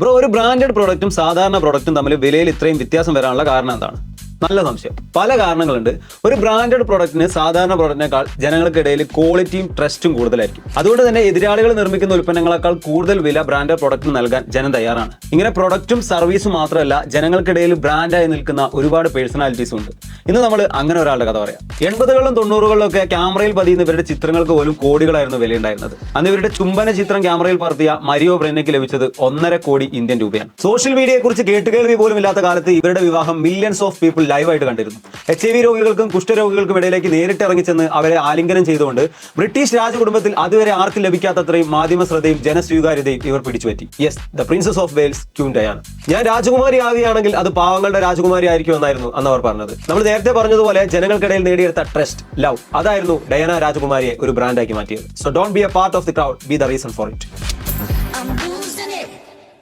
Bro, ഒരു branded പ്രൊഡക്റ്റും സാധാരണ പ്രൊഡക്റ്റും തമ്മിൽ വിലയിൽ ഇത്രയും വ്യത്യാസം വരാനുള്ള കാരണം എന്താണ്? നല്ല സംശയം. പല കാരണങ്ങളുണ്ട്. ഒരു ബ്രാൻഡഡ് പ്രൊഡക്റ്റിന് സാധാരണ പ്രൊഡക്റ്റിനേക്കാൾ ജനങ്ങൾക്കിടയിൽ ക്വാളിറ്റിയും ട്രസ്റ്റും കൂടുതലായിരിക്കും. അതുകൊണ്ട് തന്നെ എതിരാളികൾ നിർമ്മിക്കുന്ന ഉൽപ്പന്നങ്ങളെക്കാൾ കൂടുതൽ വില ബ്രാൻഡഡ് പ്രൊഡക്റ്റിന് നൽകാൻ ജനം തയ്യാറാണ്. ഇങ്ങനെ പ്രൊഡക്റ്റും സർവീസും മാത്രമല്ല, ജനങ്ങൾക്കിടയിൽ ബ്രാൻഡായി നിൽക്കുന്ന ഒരുപാട് പേഴ്സണാലിറ്റീസും ഉണ്ട്. ഇന്ന് നമ്മൾ അങ്ങനെ ഒരാളുടെ കഥ പറയാം. 80കളിലും 90കളിലൊക്കെ ക്യാമറയിൽ പതിയുന്ന ഇവരുടെ ചിത്രങ്ങൾക്ക് പോലും കോടികളായിരുന്നു വിലയുണ്ടായിരുന്നത്. അന്ന് ഇവരുടെ ചുംബന ചിത്രം ക്യാമറയിൽ പകർത്തിയ മരിയോ ബ്രെന്നയ്ക്ക് ലഭിച്ചത് 1.5 കോടി ഇന്ത്യൻ രൂപയാണ്. സോഷ്യൽ മീഡിയയെ കുറിച്ച് കേട്ടുകേൾവി പോലും ഇല്ലാത്ത കാലത്ത് ഇവരുടെ വിവാഹം മില്യൺസ് ഓഫ് പീപ്പിൾ ലൈവായിട്ട് കണ്ടിരുന്നു. HIV രോഗികൾക്കും കുഷ്ഠരോഗികൾക്കും ഇടയിലേക്ക് നേരിട്ട് ഇറങ്ങിച്ചെന്ന് അവരെ ആലിംഗനം ചെയ്തുകൊണ്ട് ബ്രിട്ടീഷ് രാജകുടുംബത്തിൽ അതുവരെ ആർക്കും ലഭിക്കാത്തത്രയും മാധ്യമ ശ്രദ്ധയും ജനസ്വീകാര്യതയും ഇവർ പിടിച്ചുപറ്റി. Yes, the princess of Wales, queen Diana. ഞാൻ രാജകുമാരി ആവുകയാണെങ്കിൽ അത് പാവങ്ങളുടെ രാജകുമാരി ആയിരിക്കുമെന്നായിരുന്നു അന്ന് അവർ പറഞ്ഞത്. നമ്മൾ നേരത്തെ പറഞ്ഞതുപോലെ ജനങ്ങൾക്കിടയിൽ നേടിയെടുത്ത ട്രസ്റ്റ്, ലവ്, അതായിരുന്നു ഡയാന രാജകുമാരിയെ ഒരു ബ്രാൻഡാക്കി മാറ്റിയത്. So don't be A part of the crowd, B the reason for it.